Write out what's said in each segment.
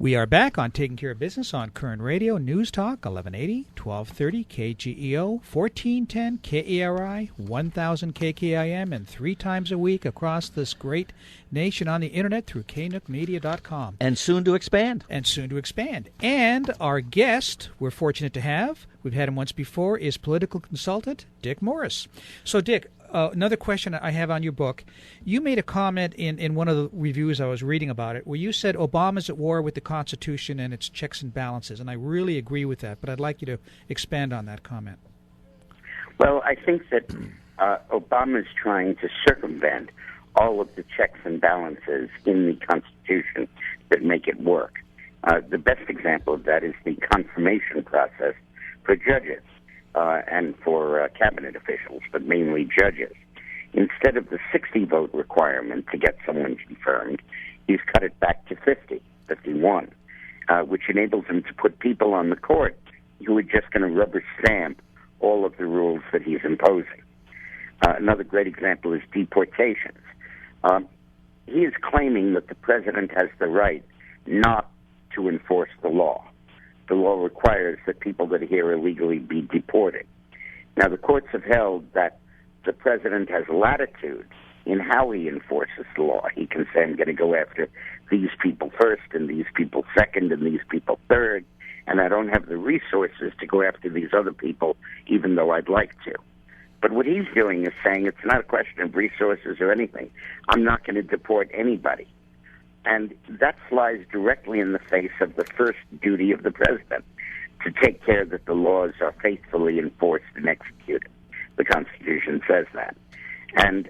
We are back on Taking Care of Business on Koerner Radio, News Talk, 1180, 1230, KGEO, 1410, KERI, 1000 KKIM, and 3 times a week across this great nation on the Internet through knookmedia.com. And soon to expand. And our guest, we're fortunate to have, we've had him once before, is political consultant Dick Morris. So, Dick, another question I have on your book. You made a comment in one of the reviews I was reading about it where you said Obama's at war with the Constitution and its checks and balances, and I really agree with that, but I'd like you to expand on that comment. Well, I think that Obama's trying to circumvent all of the checks and balances in the Constitution that make it work. The best example of that is the confirmation process for judges. And for cabinet officials, but mainly judges. Instead of the 60-vote requirement to get someone confirmed, he's cut it back to 51, which enables him to put people on the court who are just going to rubber stamp all of the rules that he's imposing. Another great example is deportations. He is claiming that the president has the right not to enforce the law. The law requires that people that are here illegally be deported. Now, the courts have held that the president has latitude in how he enforces the law. He can say, I'm going to go after these people first and these people second and these people third, and I don't have the resources to go after these other people, even though I'd like to. But what he's doing is saying it's not a question of resources or anything. I'm not going to deport anybody. And that flies directly in the face of the first duty of the president, to take care that the laws are faithfully enforced and executed. The Constitution says that. And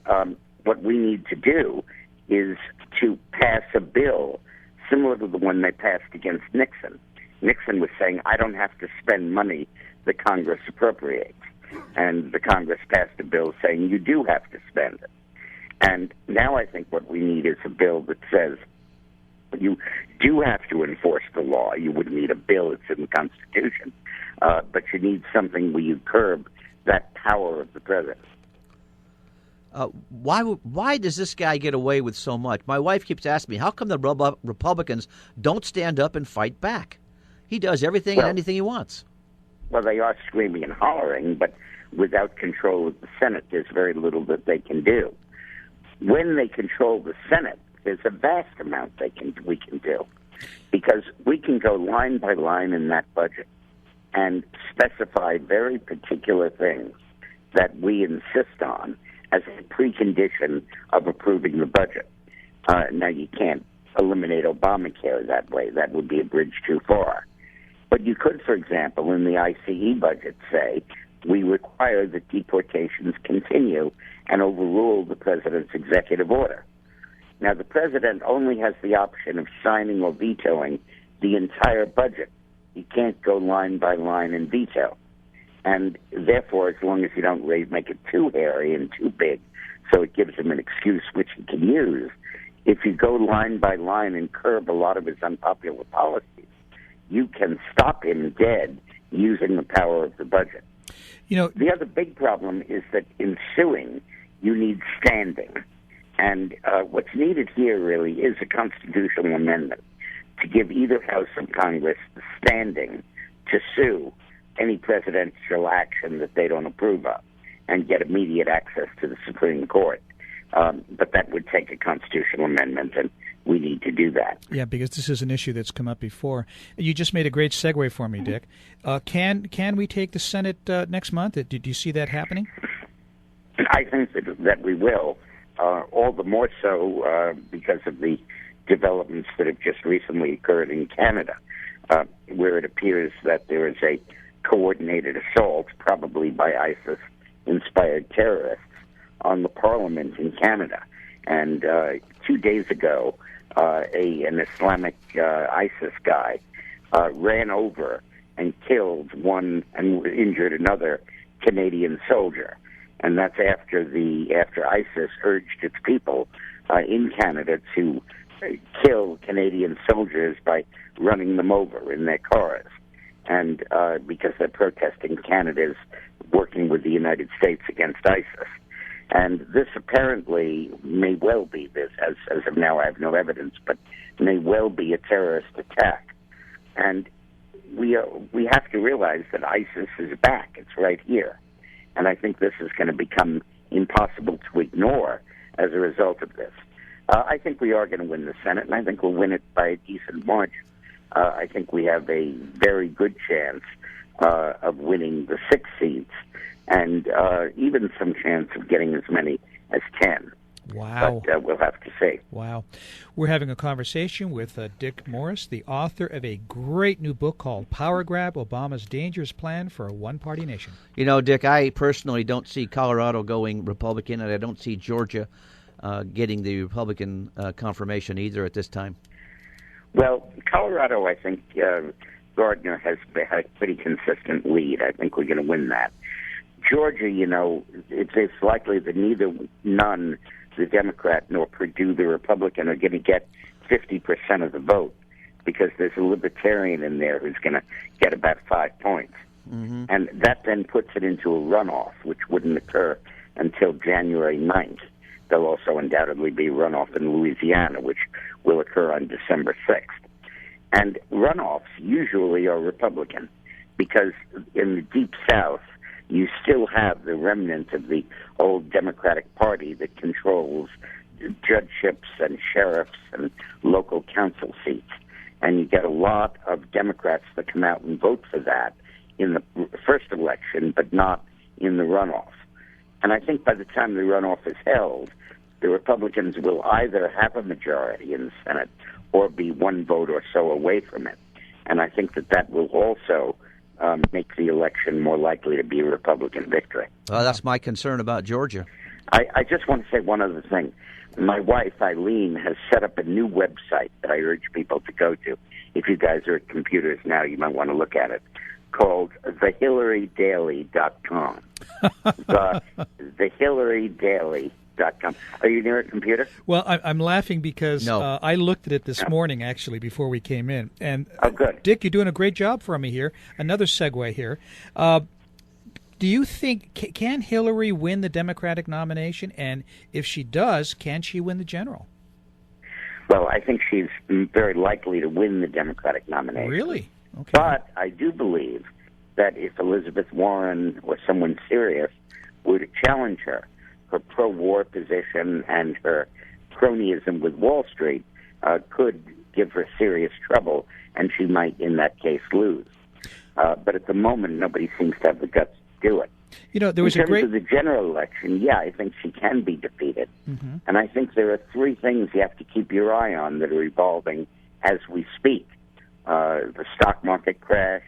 what we need to do is to pass a bill similar to the one they passed against Nixon. Nixon was saying, I don't have to spend money that Congress appropriates. And the Congress passed a bill saying you do have to spend it. And now I think what we need is a bill that says, you do have to enforce the law. You would need a bill. It's in the Constitution. But you need something where you curb that power of the president. Why does this guy get away with so much? My wife keeps asking me, how come the Republicans don't stand up and fight back? He does everything and anything he wants. Well, they are screaming and hollering, but without control of the Senate, there's very little that they can do. When they control the Senate, there's a vast amount we can do, because we can go line by line in that budget and specify very particular things that we insist on as a precondition of approving the budget. Now, you can't eliminate Obamacare that way. That would be a bridge too far. But you could, for example, in the ICE budget say, we require that deportations continue and overrule the president's executive order. Now, the president only has the option of signing or vetoing the entire budget. He can't go line by line and veto. And therefore, as long as you don't make it too hairy and too big, so it gives him an excuse which he can use, if you go line by line and curb a lot of his unpopular policies, you can stop him dead using the power of the budget. You know, the other big problem is that in suing, you need standing. And what's needed here really is a constitutional amendment to give either House of Congress the standing to sue any presidential action that they don't approve of and get immediate access to the Supreme Court. But that would take a constitutional amendment, and we need to do that. Yeah, because this is an issue that's come up before. You just made a great segue for me, Dick. Can we take the Senate next month? Did you see that happening? I think that we will. All the more so because of the developments that have just recently occurred in Canada, where it appears that there is a coordinated assault, probably by ISIS-inspired terrorists, on the parliament in Canada. And 2 days ago, an Islamic ISIS guy ran over and killed one and injured another Canadian soldier. And that's after ISIS urged its people in Canada to kill Canadian soldiers by running them over in their cars. And because they're protesting Canada's working with the United States against ISIS. And this apparently may well be this, as of now I have no evidence, but may well be a terrorist attack. And we have to realize that ISIS is back. It's right here. And I think this is going to become impossible to ignore as a result of this. I think we are going to win the Senate, and I think we'll win it by a decent margin. I think we have a very good chance of winning the 6 seats, and even some chance of getting as many as 10. Wow. But we'll have to see. Wow. We're having a conversation with Dick Morris, the author of a great new book called Power Grab, Obama's Dangerous Plan for a One-Party Nation. You know, Dick, I personally don't see Colorado going Republican, and I don't see Georgia getting the Republican confirmation either at this time. Well, Colorado, I think Gardner has had a pretty consistent lead. I think we're going to win that. Georgia, you know, it's likely that none, the Democrat, nor Perdue, the Republican, are going to get 50% of the vote, because there's a Libertarian in there who's going to get about 5 points. Mm-hmm. And that then puts it into a runoff, which wouldn't occur until January 9th. There'll also undoubtedly be runoff in Louisiana, which will occur on December 6th. And runoffs usually are Republican, because in the Deep South, you still have the remnant of the old Democratic Party that controls judgeships and sheriffs and local council seats. And you get a lot of Democrats that come out and vote for that in the first election, but not in the runoff. And I think by the time the runoff is held, the Republicans will either have a majority in the Senate or be one vote or so away from it. And I think that will also make the election more likely to be a Republican victory. Well, that's my concern about Georgia. I just want to say one other thing. My wife, Eileen, has set up a new website that I urge people to go to. If you guys are at computers now, you might want to look at it, called thehillarydaily.com. thehillarydaily.com. Are you near a computer? Well, I'm laughing because No. I looked at it this morning, actually, before we came in. And good. Dick, you're doing a great job for me here. Another segue here. Do you think, can Hillary win the Democratic nomination? And if she does, can she win the general? Well, I think she's very likely to win the Democratic nomination. Really? Okay. But I do believe that if Elizabeth Warren or someone serious were to challenge her pro-war position and her cronyism with Wall Street could give her serious trouble, and she might, in that case, lose. But at the moment, nobody seems to have the guts to do it. You know, there was in a great... terms of the general election, yeah, I think she can be defeated. Mm-hmm. And I think there are 3 things you have to keep your eye on that are evolving as we speak. The stock market crash,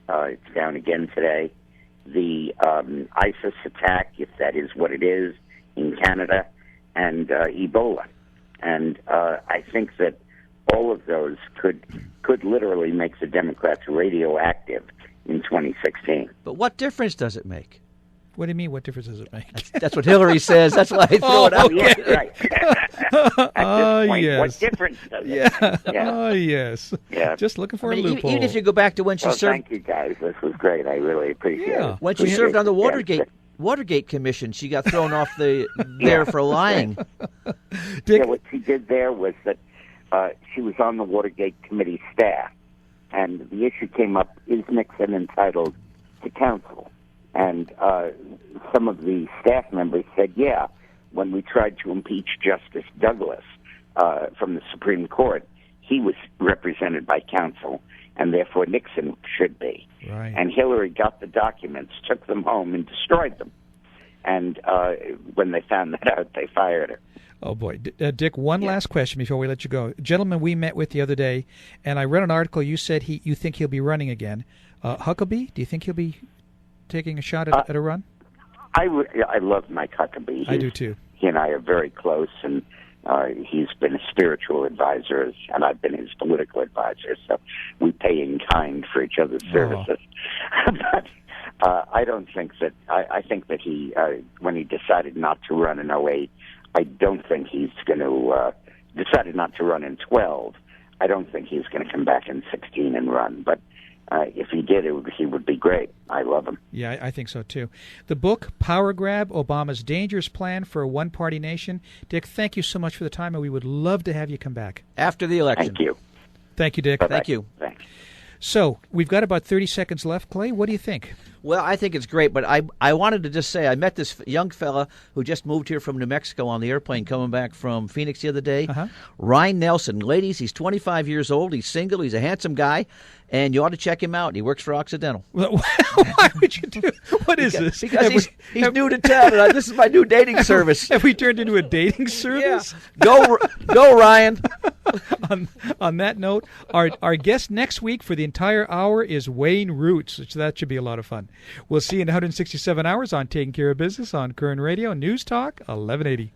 it's down again today. The ISIS attack, if that is what it is, in Canada, and Ebola. And I think that all of those could literally make the Democrats radioactive in 2016. But what difference does it make? What do you mean, what difference does it make? That's what Hillary says. That's why I throw it out. Yeah, right. At this point, yes. what difference does it Yeah. make? Oh, yes. Yeah. Just looking for a Even loophole. if you go back to when she Well, served, thank you, guys. This was great. I really appreciate it. when she served on the Watergate Commission, she got thrown off there for lying. Dick, Yeah, what she did there was that she was on the Watergate committee staff, and the issue came up, is Nixon entitled to counsel? And some of the staff members said, yeah, when we tried to impeach Justice Douglas from the Supreme Court, he was represented by counsel, and therefore Nixon should be. Right. And Hillary got the documents, took them home, and destroyed them. And when they found that out, they fired her. Oh, boy. Dick, one last question before we let you go. Gentleman we met with the other day, and I read an article, you said you think he'll be running again. Huckabee, do you think he'll be taking a shot at a run? I love Mike Huckabee. I do, too. He and I are very close, and he's been a spiritual advisor, and I've been his political advisor, so we pay in kind for each other's services. But I don't think that... I think that he, when he decided not to run in 2008, I don't think he's going to... decided not to run in 2012. I don't think he's going to come back in 2016 and run, but if he did, he would be great. I love him. Yeah, I think so, too. The book, Power Grab, Obama's Dangerous Plan for a One-Party Nation. Dick, thank you so much for the time, and we would love to have you come back. After the election. Thank you. Thank you, Dick. Bye-bye. Thank you. Thanks. So we've got about 30 seconds left, Clay. What do you think? Well, I think it's great, but I wanted to just say I met this young fella who just moved here from New Mexico on the airplane coming back from Phoenix the other day. Ryan Nelson. Ladies, he's 25 years old. He's single. He's a handsome guy, and you ought to check him out. He works for Occidental. Why would you do? What is this? Because he's new to town, and this is my new dating service. Have we turned into a dating service? Yeah. Go, Ryan. On that note, our guest next week for the entire hour is Wayne Roots, which that should be a lot of fun. We'll see you in 167 hours on Taking Care of Business on Koerner Radio, News Talk 1180.